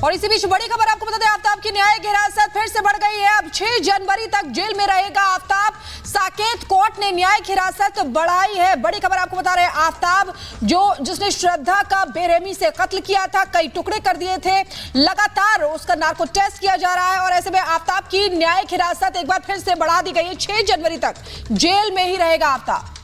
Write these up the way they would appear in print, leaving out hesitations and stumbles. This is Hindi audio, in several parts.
और इसी बीच बड़ी खबर आपको बता दें, आफ्ताब की न्यायिक हिरासत फिर से बढ़ गई है। अब 6 जनवरी तक जेल में रहेगा आफ्ताब। साकेत कोर्ट ने न्यायिक हिरासत बढ़ाई है। बड़ी खबर आपको बता रहे हैं, आफ्ताब जिसने श्रद्धा का बेरहमी से कत्ल किया था, कई टुकड़े कर दिए थे, लगातार उसका नार्को टेस्ट किया जा रहा है और ऐसे में आफ्ताब की न्यायिक हिरासत एक बार फिर से बढ़ा दी गई है। 6 जनवरी तक जेल में ही रहेगा आफ्ताब।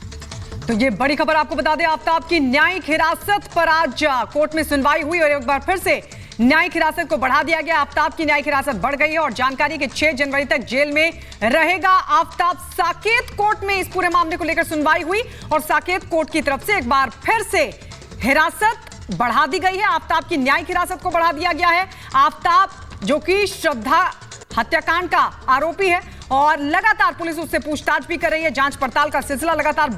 तो ये बड़ी खबर आपको बता दें, आफ्ताब की न्यायिक हिरासत पर आज कोर्ट में सुनवाई हुई और एक बार फिर से न्यायिक हिरासत को बढ़ा दिया गया। आफ्ताब की न्यायिक हिरासत बढ़ गई है और जानकारी कि 6 जनवरी तक जेल में रहेगा आफ्ताब। साकेत कोर्ट में इस पूरे मामले को लेकर सुनवाई हुई और साकेत कोर्ट की तरफ से एक बार फिर से हिरासत बढ़ा दी गई है। आफ्ताब की न्यायिक हिरासत को बढ़ा दिया गया है। आफ्ताब जो कि श्रद्धा हत्याकांड का आरोपी है और लगातार पुलिस उससे पूछताछ भी कर रही है। जांच पड़ताल का सिलसिला लगातार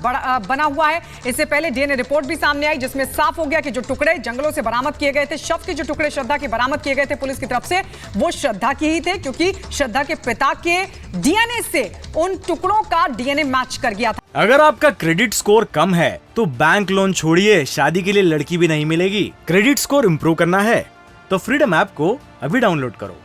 बना हुआ है। इससे पहले डीएनए रिपोर्ट भी सामने आई जिसमें साफ हो गया कि जो टुकड़े जंगलों से बरामद किए गए थे, शव के जो टुकड़े श्रद्धा के बरामद किए गए थे पुलिस की तरफ से, वो श्रद्धा के ही थे, क्योंकि श्रद्धा के पिता के डीएनए से उन टुकड़ों का डीएनए मैच कर गया था। अगर आपका क्रेडिट स्कोर कम है तो बैंक लोन छोड़िए, शादी के लिए लड़की भी नहीं मिलेगी। क्रेडिट स्कोर इंप्रूव करना है तो फ्रीडम ऐप को अभी डाउनलोड करो।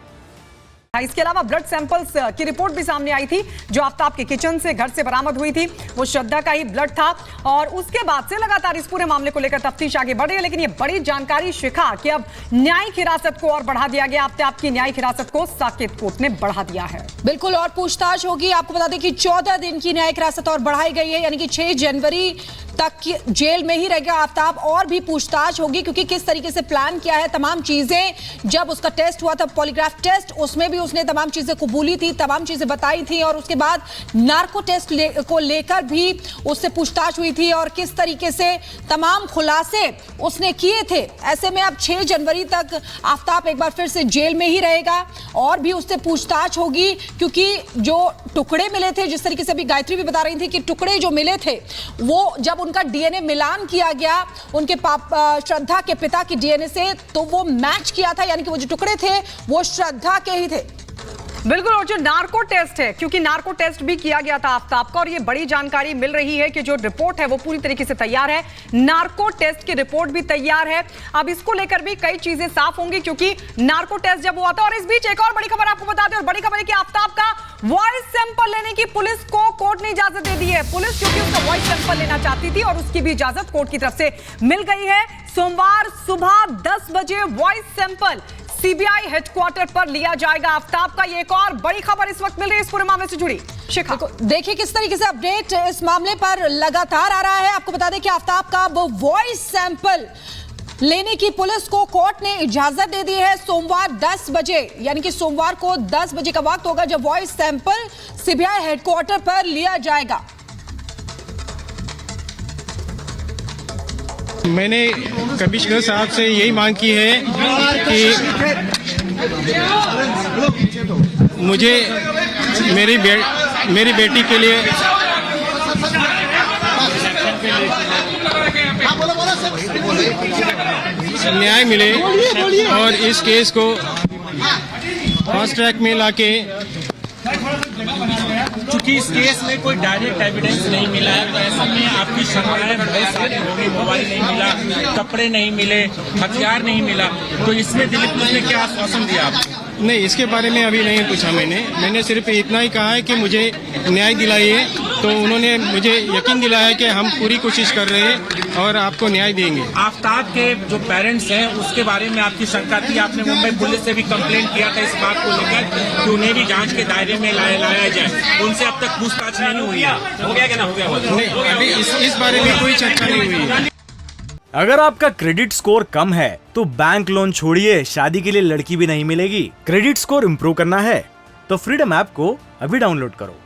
इसके अलावा ब्लड सैंपल्स की रिपोर्ट भी सामने आई थी जो आफ्ताब के किचन से, घर से बरामद हुई थी। वो श्रद्धा का ही ब्लड था और उसके बाद से लगातार इस पूरे मामले को लेकर तफ्तीश आगे बढ़ रही है। लेकिन ये बड़ी जानकारी शिखा कि अब न्यायिक हिरासत को और बढ़ा दिया गया। आफ्ताब की न्यायिक हिरासत को साकेत कोर्ट ने बढ़ा दिया है। बिल्कुल, और पूछताछ होगी। आपको बता दें कि 14 दिन की न्यायिक हिरासत और बढ़ाई गई है, यानी कि 6 जनवरी तक जेल में ही रहेगा आफ्ताब। और भी पूछताछ होगी क्योंकि किस तरीके से प्लान किया है, तमाम चीजें, जब उसका टेस्ट हुआ था पॉलीग्राफ टेस्ट, उसमें भी उसने तमाम चीजें कबूली थी, तमाम चीजें बताई थी और उसके बाद नार्को टेस्ट को लेकर भी उससे पूछताछ हुई थी और किस तरीके से तमाम खुलासे उसने किए थे। ऐसे में अब 6 जनवरी तक आफ्ताब एक बार फिर से जेल में ही रहेगा और भी उससे पूछताछ होगी क्योंकि जो टुकड़े मिले थे, जिस तरीके से अभी गायत्री भी बता रही थी कि टुकड़े जो मिले थे वो जब उनका डीएनए मिलान किया गया उनके श्रद्धा के पिता की डीएनए से, तो वो मैच किया था, यानी कि वो जो टुकड़े थे वो श्रद्धा के ही थे। बिल्कुल, और जो नार्को टेस्ट है, क्योंकि नार्को टेस्ट भी किया गया था आफ्ताब का और ये बड़ी जानकारी मिल रही है कि जो रिपोर्ट है वो पूरी तरीके से तैयार है। नार्को टेस्ट की रिपोर्ट भी तैयार है। अब इसको लेकर भी कई चीजें साफ होंगी क्योंकि नार्को टेस्ट जब हुआ था। और इस बीच एक और बड़ी खबर आपको बता दें, और बड़ी खबर है कि आफ्ताब का वॉइस सैंपल लेने की पुलिस को कोर्ट ने इजाजत दे दी है। पुलिस क्योंकि उसका वॉइस सैंपल लेना चाहती थी और उसकी भी इजाजत कोर्ट की तरफ से मिल गई है। सोमवार सुबह 10 बजे वॉइस सैंपल सीबीआई हेडक्वार्टर पर लिया जाएगा आफ्ताब का। ये एक और बड़ी खबर इस वक्त मिल रही है इस पूरे मामले से जुड़ी। शिखा, देखिए किस तरीके से अपडेट इस मामले पर लगातार आ रहा है। आपको बता दें कि आफ्ताब का वो वॉइस सैंपल लेने की पुलिस को कोर्ट ने इजाजत दे दी है। सोमवार 10 बजे, यानी कि सोमवार को 10 बजे का वक्त होगा जब वॉइस सैंपल सीबीआई हेडक्वार्टर पर लिया जाएगा। मैंने कमिश्नर साहब से यही मांग की है कि मुझे मेरी बेटी के लिए न्याय मिले और इस केस को फास्ट ट्रैक में लाके, चूंकि इस केस में कोई डायरेक्ट एविडेंस नहीं मिला है तो ऐसा में आपकी शंकाएं बहुत सारी होगी। मोबाइल नहीं मिला, कपड़े नहीं मिले, हथियार नहीं मिला, तो इसमें दिल्ली पुलिस ने क्या आश्वासन दिया आपको? नहीं, इसके बारे में अभी नहीं पूछा मैंने सिर्फ इतना ही कहा है कि मुझे न्याय दिलाइए। तो उन्होंने मुझे यकीन दिलाया कि हम पूरी कोशिश कर रहे हैं और आपको न्याय देंगे। आफ्ताब के जो पेरेंट्स हैं उसके बारे में आपकी शंका थी, आपने मुंबई पुलिस से भी कंप्लेंट किया था इस बात को लेकर कि उन्हें भी जांच के दायरे में लाया जाए। उनसे अब तक पूछताछ नहीं हुई है। हो गया क्या ना हो गया? नहीं, अभी इस बारे में कोई चर्चा नहीं हुई है। अगर आपका क्रेडिट स्कोर कम है तो बैंक लोन छोड़िए, शादी के लिए लड़की भी नहीं मिलेगी। क्रेडिट स्कोर इंप्रूव करना है तो फ्रीडम ऐप को अभी डाउनलोड करो।